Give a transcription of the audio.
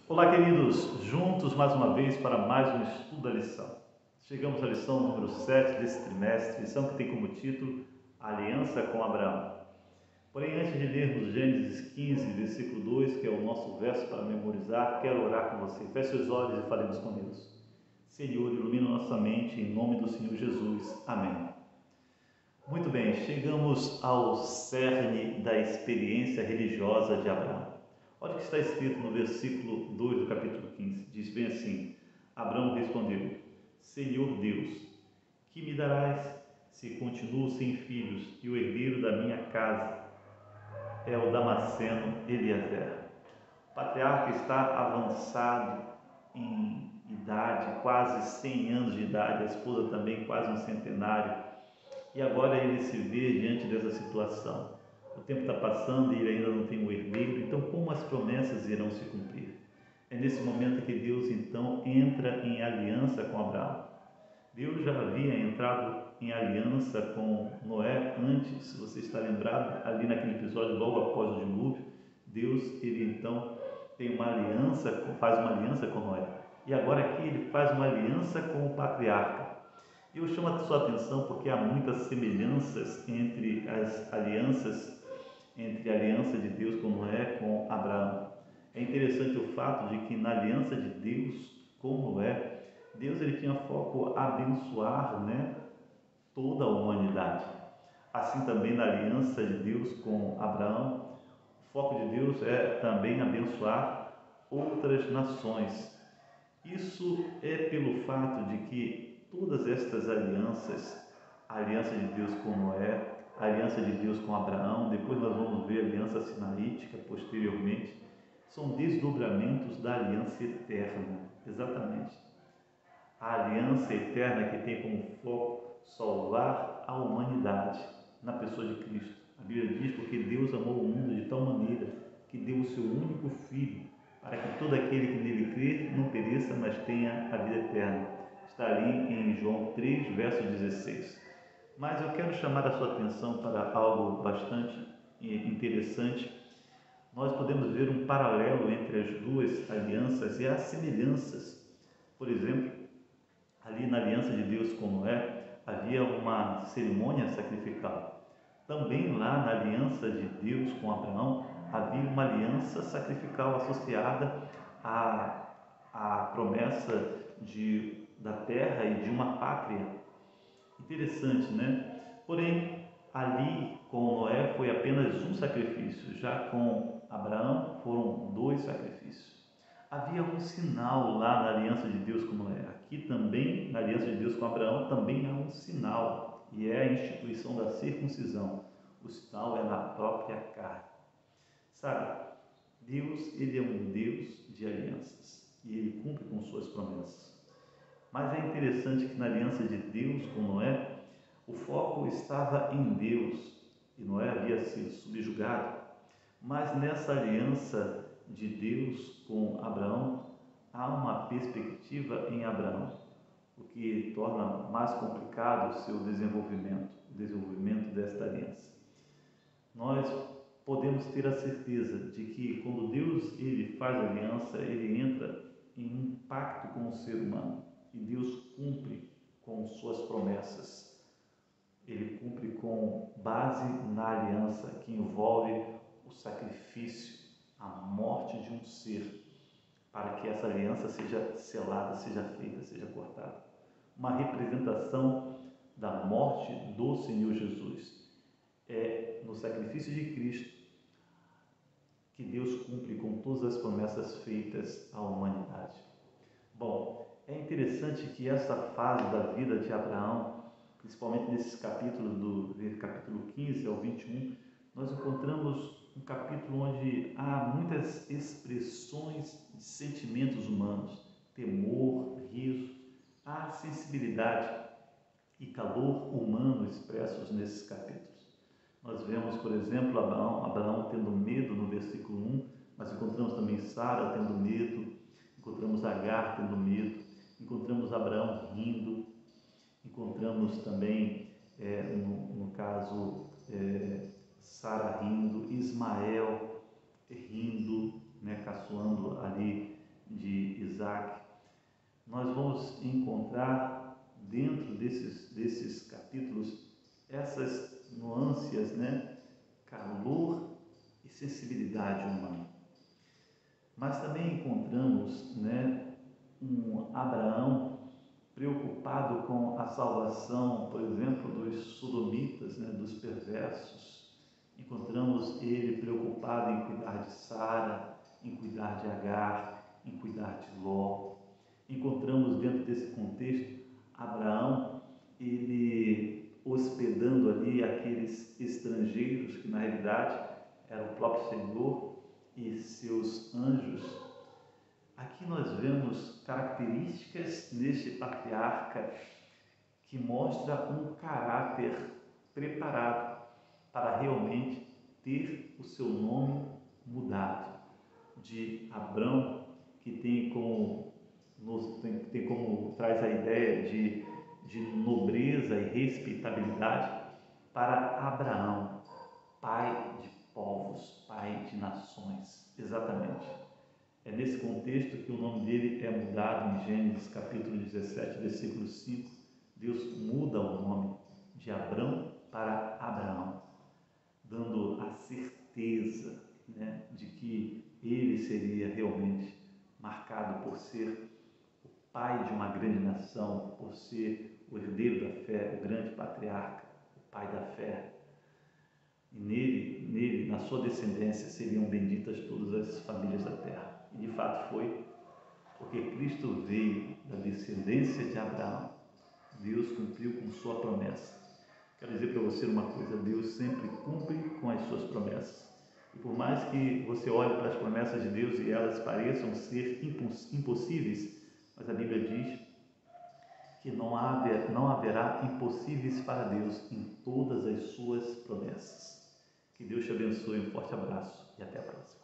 Olá, queridos, juntos mais uma vez para mais um estudo da lição. Chegamos à lição número 7 desse trimestre, lição que tem como título Aliança com Abraão. Porém, antes de lermos Gênesis 15, versículo 2, que é o nosso verso para memorizar, quero orar com você. Feche os olhos e falemos com Deus. Senhor, ilumina nossa mente em nome do Senhor Jesus. Amém. Muito bem, chegamos ao cerne da experiência religiosa de Abraão. Olha o que está escrito no versículo 2 do capítulo 15. Diz bem assim: Abraão respondeu: Senhor Deus, que me darás se continuo sem filhos e o herdeiro da minha casa é o Damasceno Eliezer? O patriarca está avançado em idade, quase 100 anos de idade, a esposa também quase um centenário. E agora ele se vê diante dessa situação. O tempo está passando e ele ainda não tem um herdeiro, então como as promessas irão se cumprir? É nesse momento que Deus então entra em aliança com Abraão. Deus já havia entrado em aliança com Noé antes, se você está lembrado, ali naquele episódio logo após o dilúvio, Deus ele então tem uma aliança, faz uma aliança com Noé. E agora aqui ele faz uma aliança com o patriarca. Eu chamo a sua atenção porque há muitas semelhanças entre as alianças, entre a aliança de Deus com Noé com Abraão. É interessante o fato de que na aliança de Deus com Noé, Deus ele tinha foco a abençoar, toda a humanidade. Assim também na aliança de Deus com Abraão, o foco de Deus é também abençoar outras nações. Isso é pelo fato de que todas estas alianças, a aliança de Deus com Noé, a aliança de Deus com Abraão, depois nós vamos ver a aliança sinaítica posteriormente, são desdobramentos da aliança eterna, exatamente. A aliança eterna que tem como foco salvar a humanidade na pessoa de Cristo. A Bíblia diz: porque Deus amou o mundo de tal maneira que deu o seu único Filho, para que todo aquele que nele crê não pereça, mas tenha a vida eterna. Está ali em João 3, verso 16. Mas eu quero chamar a sua atenção para algo bastante interessante. Nós podemos ver um paralelo entre as duas alianças e as semelhanças. Por exemplo, ali na aliança de Deus com Noé, havia uma cerimônia sacrificial. Também lá na aliança de Deus com Abraão, havia uma aliança sacrificial associada à promessa da terra e de uma pátria. Interessante, né? Porém, ali com Noé foi apenas um sacrifício, já com Abraão foram dois sacrifícios. Havia um sinal lá na aliança de Deus com Noé. Aqui também, na aliança de Deus com Abraão, também há um sinal, e é a instituição da circuncisão. O sinal é na própria carne. Sabe, Deus, ele é um Deus de alianças, e ele cumpre com suas promessas. Mas é interessante que na aliança de Deus com Noé, o foco estava em Deus, e Noé havia sido subjugado. Mas nessa aliança de Deus com Abraão, há uma perspectiva em Abraão, o que torna mais complicado o seu desenvolvimento, o desenvolvimento desta aliança. Nós podemos ter a certeza de que quando Deus ele faz aliança, ele entra em um pacto com o ser humano, e Deus cumpre com suas promessas. Ele cumpre com base na aliança que envolve o sacrifício, a morte de um ser, para que essa aliança seja selada, seja feita, seja cortada. Uma representação da morte do Senhor Jesus. É no sacrifício de Cristo que Deus cumpre com todas as promessas feitas à humanidade. Bom, é interessante que essa fase da vida de Abraão, principalmente nesses capítulos, do capítulo 15 ao 21, nós encontramos um capítulo onde há muitas expressões de sentimentos humanos, temor, riso, há sensibilidade e calor humano expressos nesses capítulos. Nós vemos, por exemplo, Abraão tendo medo no versículo 1, mas encontramos também Sara tendo medo, encontramos Agar tendo medo, encontramos Abraão rindo, encontramos também, no caso, Sara rindo, Ismael rindo, caçoando ali de Isaac, nós vamos encontrar dentro desses capítulos essas nuances, né? Calor e sensibilidade humana. Mas também encontramos, né, um Abraão preocupado com a salvação, por exemplo, dos sodomitas, né, dos perversos. Encontramos ele preocupado em cuidar de Sara, em cuidar de Agar, em cuidar de Ló. Encontramos dentro desse contexto Abraão, ele hospedando ali aqueles estrangeiros que na realidade era o próprio Senhor e seus anjos. Aqui nós vemos características neste patriarca que mostra um caráter preparado para realmente ter o seu nome mudado. De Abrão, que tem como traz a ideia de nobreza e respeitabilidade, para Abraão, pai de povos, pai de nações. Exatamente. É nesse contexto que o nome dele é mudado em Gênesis capítulo 17, versículo 5. Deus muda o nome de Abrão para Abraão, dando a certeza, né, de que ele seria realmente marcado por ser o pai de uma grande nação, por ser o herdeiro da fé, o grande patriarca, o pai da fé. E nele, na sua descendência, seriam benditas todas as famílias da terra. E de fato foi, porque Cristo veio da descendência de Abraão. Deus cumpriu com sua promessa. Quero dizer para você uma coisa: Deus sempre cumpre com as suas promessas. E por mais que você olhe para as promessas de Deus e elas pareçam ser impossíveis, mas a Bíblia diz que não haverá impossíveis para Deus em todas as suas promessas. Que Deus te abençoe, um forte abraço e até a próxima.